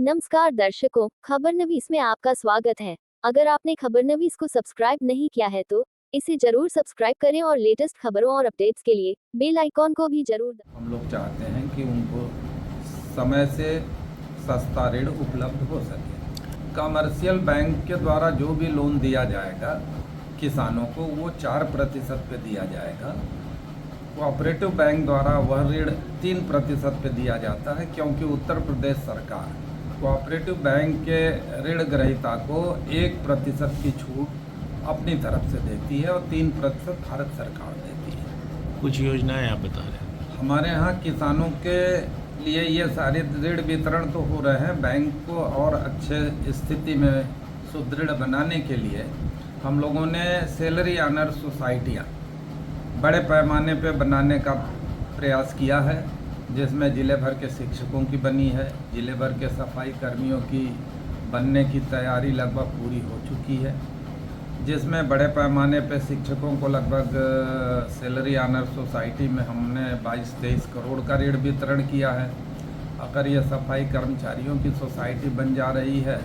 नमस्कार दर्शकों, खबरनवीस में आपका स्वागत है। अगर आपने खबरनवीस को सब्सक्राइब नहीं किया है तो इसे जरूर सब्सक्राइब करें और लेटेस्ट खबरों और अपडेट्स के लिए बेल आइकॉन को भी जरूर हम लोग चाहते हैं कि उनको समय से सस्ता ऋण उपलब्ध हो सके। कमर्शियल बैंक के द्वारा जो भी लोन दिया जाएगा किसानों को वो 4% पे दिया जाएगा। कोऑपरेटिव बैंक द्वारा वह ऋण 3% पे दिया जाता है, क्योंकि उत्तर प्रदेश सरकार कोऑपरेटिव बैंक के ऋण ग्रहीता को 1% की छूट अपनी तरफ से देती है और 3% भारत सरकार देती है। कुछ योजनाएं आप बता रहे हैं। हमारे यहाँ किसानों के लिए ये सारे ऋण वितरण तो हो रहे हैं। बैंक को और अच्छे स्थिति में सुदृढ़ बनाने के लिए हम लोगों ने सैलरी ऑनर सोसाइटियाँ बड़े पैमाने पे बनाने का प्रयास किया है, जिसमें ज़िले भर के शिक्षकों की बनी है, ज़िले भर के सफाई कर्मियों की बनने की तैयारी लगभग पूरी हो चुकी है, जिसमें बड़े पैमाने पे शिक्षकों को लगभग सैलरी ऑनर सोसाइटी में हमने 22-23 करोड़ का ऋण वितरण किया है। अगर ये सफाई कर्मचारियों की सोसाइटी बन जा रही है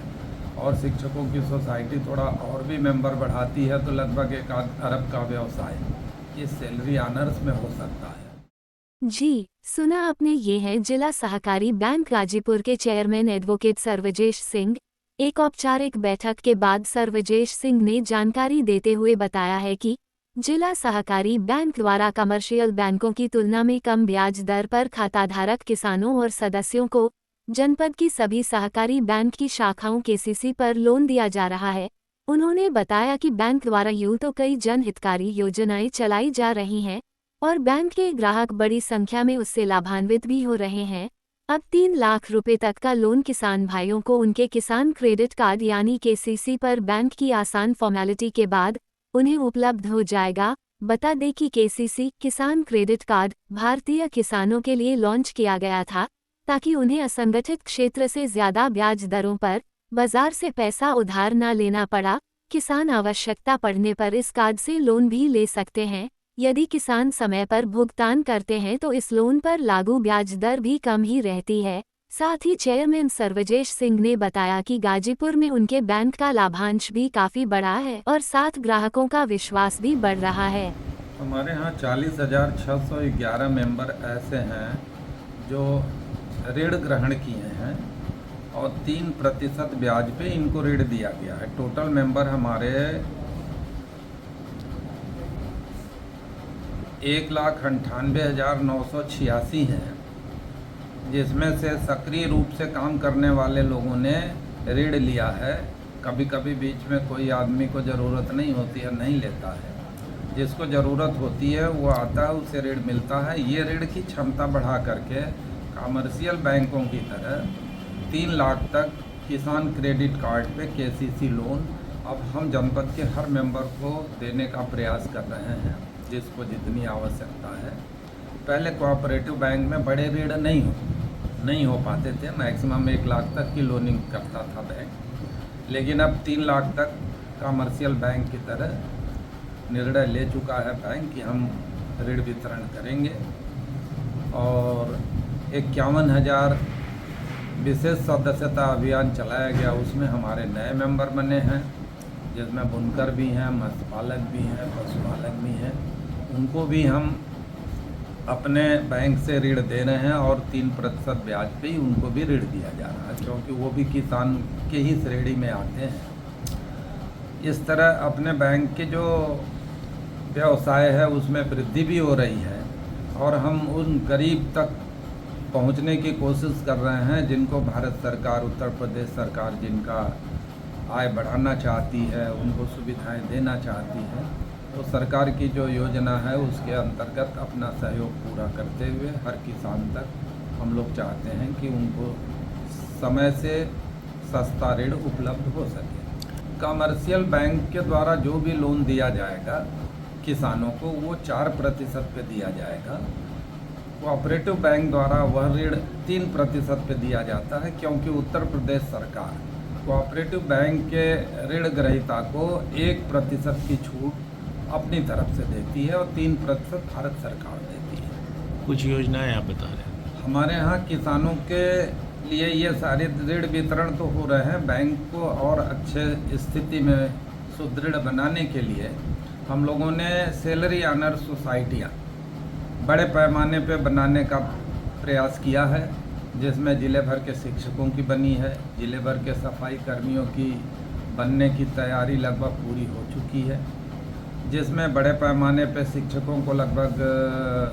और शिक्षकों की सोसाइटी थोड़ा और भी मेंबर बढ़ाती है तो लगभग 1 अरब का व्यवसाय इस सैलरी ऑनर्स में हो सकता है। जी सुना आपने। ये है जिला सहकारी बैंक गाजीपुर के चेयरमैन एडवोकेट सर्वजेश सिंह। एक औपचारिक बैठक के बाद सर्वजेश सिंह ने जानकारी देते हुए बताया है कि जिला सहकारी बैंक द्वारा कमर्शियल बैंकों की तुलना में कम ब्याज दर पर खाताधारक किसानों और सदस्यों को जनपद की सभी सहकारी बैंक की शाखाओं केसीसी पर लोन दिया जा रहा है। उन्होंने बताया कि बैंक द्वारा यूं तो कई जनहितकारी योजनाएं चलाई जा रही हैं और बैंक के ग्राहक बड़ी संख्या में उससे लाभान्वित भी हो रहे हैं। अब 3 लाख रुपए तक का लोन किसान भाइयों को उनके किसान क्रेडिट कार्ड यानी केसीसी पर बैंक की आसान फॉर्मेलिटी के बाद उन्हें उपलब्ध हो जाएगा। बता दें कि केसीसी किसान क्रेडिट कार्ड भारतीय किसानों के लिए लॉन्च किया गया था ताकि उन्हें असंगठित क्षेत्र से ज्यादा ब्याज दरों पर बाजार से पैसा उधार न लेना पड़ा। किसान आवश्यकता पड़ने पर इस कार्ड से लोन भी ले सकते हैं। यदि किसान समय पर भुगतान करते हैं तो इस लोन पर लागू ब्याज दर भी कम ही रहती है। साथ ही चेयरमैन सर्वजेश सिंह ने बताया कि गाजीपुर में उनके बैंक का लाभांश भी काफी बढ़ा है और साथ ग्राहकों का विश्वास भी बढ़ रहा है। हमारे यहाँ 40,611 मेंबर ऐसे हैं जो ऋण ग्रहण किए हैं और 3% ब्याज पे इनको ऋण दिया गया है। टोटल मेंबर हमारे 1,98,986 हैं, जिसमें से सक्रिय रूप से काम करने वाले लोगों ने ऋण लिया है। कभी कभी बीच में कोई आदमी को ज़रूरत नहीं होती है, नहीं लेता है, जिसको ज़रूरत होती है वो आता है, उसे ऋण मिलता है। ये ऋण की क्षमता बढ़ा करके कमर्शियल बैंकों की तरह 3 लाख तक किसान क्रेडिट कार्ड पे केसीसी लोन अब हम जनपद के हर मेंबर को देने का प्रयास कर रहे हैं, जिसको जितनी आवश्यकता है। पहले कोऑपरेटिव बैंक में बड़े ऋण नहीं हो पाते थे, मैक्सिमम 1 लाख तक की लोनिंग करता था बैंक, लेकिन अब 3 लाख तक कमर्शियल बैंक की तरह निर्णय ले चुका है बैंक कि हम ऋण वितरण करेंगे। और 51,000 विशेष सदस्यता अभियान चलाया गया, उसमें हमारे नए मेंबर बने हैं, जिसमें बुनकर भी हैं, मत्स्य पालक भी हैं, पशुपालक भी हैं। उनको भी हम अपने बैंक से ऋण दे रहे हैं और 3% ब्याज पे ही उनको भी ऋण दिया जा रहा है, क्योंकि वो भी किसान के ही श्रेणी में आते हैं। इस तरह अपने बैंक के जो व्यवसाय है उसमें वृद्धि भी हो रही है और हम उन गरीब तक पहुंचने की कोशिश कर रहे हैं जिनको भारत सरकार, उत्तर प्रदेश सरकार जिनका आय बढ़ाना चाहती है, उनको सुविधाएं देना चाहती है। तो सरकार की जो योजना है उसके अंतर्गत अपना सहयोग पूरा करते हुए हर किसान तक हम लोग चाहते हैं कि उनको समय से सस्ता ऋण उपलब्ध हो सके। कमर्शियल बैंक के द्वारा जो भी लोन दिया जाएगा किसानों को वो 4% पे दिया जाएगा। कोऑपरेटिव बैंक द्वारा वह ऋण 3% पे दिया जाता है, क्योंकि उत्तर प्रदेश सरकार कोऑपरेटिव बैंक के ऋण ग्रहीता को 1% की छूट अपनी तरफ से देती है और 3% भारत सरकार देती है। कुछ योजनाएं आप बता रहे हैं। हमारे यहाँ किसानों के इसलिए ये सारे ऋण वितरण तो हो रहे हैं। बैंक को और अच्छे स्थिति में सुदृढ़ बनाने के लिए हम लोगों ने सैलरी ऑनर सोसाइटियाँ बड़े पैमाने पे बनाने का प्रयास किया है, जिसमें ज़िले भर के शिक्षकों की बनी है, ज़िले भर के सफाई कर्मियों की बनने की तैयारी लगभग पूरी हो चुकी है, जिसमें बड़े पैमाने पे शिक्षकों को लगभग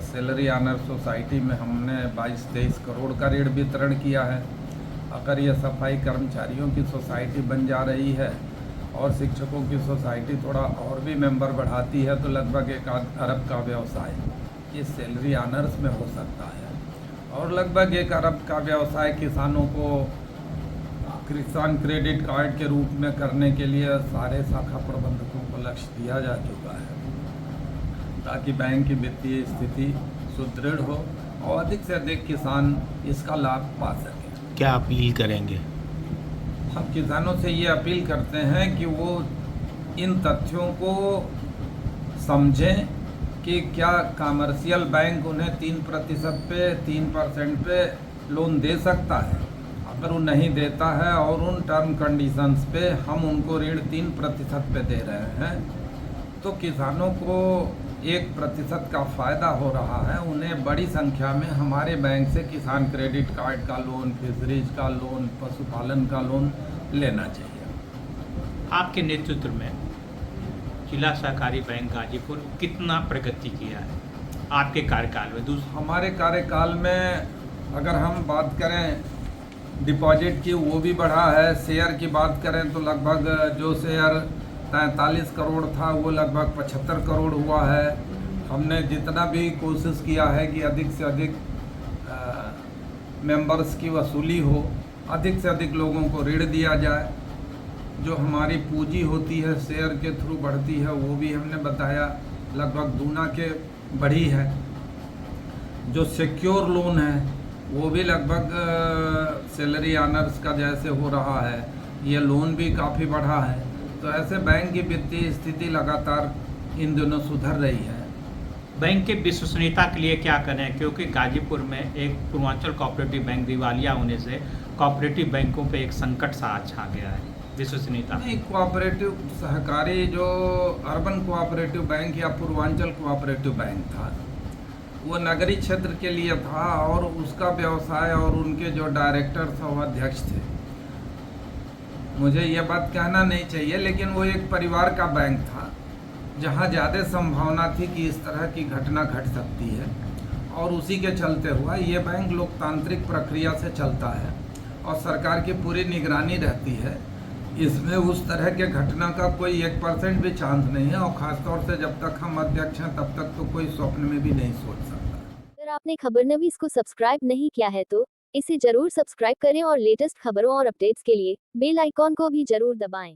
सैलरी ऑनर सोसाइटी में हमने 22-23 करोड़ का ऋण वितरण किया है। अगर ये सफाई कर्मचारियों की सोसाइटी बन जा रही है और शिक्षकों की सोसाइटी थोड़ा और भी मेंबर बढ़ाती है तो लगभग 1 अरब का व्यवसाय इस सैलरी ऑनर्स में हो सकता है, और लगभग 1 अरब का व्यवसाय किसानों को किसान क्रेडिट कार्ड के रूप में करने के लिए सारे शाखा प्रबंधकों को लक्ष्य दिया जा चुका है, ताकि बैंक की वित्तीय स्थिति सुदृढ़ हो और अधिक से अधिक किसान इसका लाभ पा सकें। क्या अपील करेंगे? हम किसानों से ये अपील करते हैं कि वो इन तथ्यों को समझें कि क्या कमर्शियल बैंक उन्हें 3% पे 3% पे लोन दे सकता है। अगर वो नहीं देता है और उन टर्म कंडीशंस पे हम उनको ऋण 3% पे दे रहे हैं तो किसानों को 1% का फ़ायदा हो रहा है। उन्हें बड़ी संख्या में हमारे बैंक से किसान क्रेडिट कार्ड का लोन, फिशरीज का लोन, पशुपालन का लोन लेना चाहिए। आपके नेतृत्व में जिला सहकारी बैंक गाजीपुर कितना प्रगति किया है आपके कार्यकाल में? हमारे कार्यकाल में अगर हम बात करें डिपॉजिट की, वो भी बढ़ा है। शेयर की बात करें तो लगभग जो शेयर 43 करोड़ था वो लगभग 75 करोड़ हुआ है। हमने जितना भी कोशिश किया है कि अधिक से अधिक मेंबर्स की वसूली हो, अधिक से अधिक लोगों को ऋण दिया जाए। जो हमारी पूंजी होती है शेयर के थ्रू बढ़ती है, वो भी हमने बताया लगभग दूना के बढ़ी है। जो सिक्योर लोन है वो भी लगभग सैलरी ऑनर्स का जैसे हो रहा है, ये लोन भी काफ़ी बढ़ा है। तो ऐसे बैंक की वित्तीय स्थिति लगातार इन दिनों सुधर रही है। बैंक के विश्वसनीयता के लिए क्या करें, क्योंकि गाजीपुर में एक पूर्वांचल कोऑपरेटिव बैंक दिवालिया होने से कोऑपरेटिव बैंकों पे एक संकट सा छा गया है विश्वसनीयता? नहीं, कोऑपरेटिव सहकारी जो अर्बन कोऑपरेटिव बैंक या पूर्वांचल कोऑपरेटिव बैंक था वो नगरीय क्षेत्र के लिए था और उसका व्यवसाय और उनके जो डायरेक्टर थे वो अध्यक्ष थे। मुझे ये बात कहना नहीं चाहिए, लेकिन वो एक परिवार का बैंक था जहाँ ज़्यादा संभावना थी कि इस तरह की घटना घट सकती है, और उसी के चलते हुआ ये बैंक लोकतांत्रिक प्रक्रिया से चलता है और सरकार की पूरी निगरानी रहती है। इसमें उस तरह के घटना का कोई 1% भी चांस नहीं है, और ख़ासतौर से जब तक हम अध्यक्ष हैं तब तक तो कोई स्वप्न में भी नहीं सोच सकता। अगर आपने खबरनवीस को सब्सक्राइब नहीं किया है तो इसे जरूर सब्सक्राइब करें और लेटेस्ट खबरों और अपडेट्स के लिए बेल आइकॉन को भी जरूर दबाएं।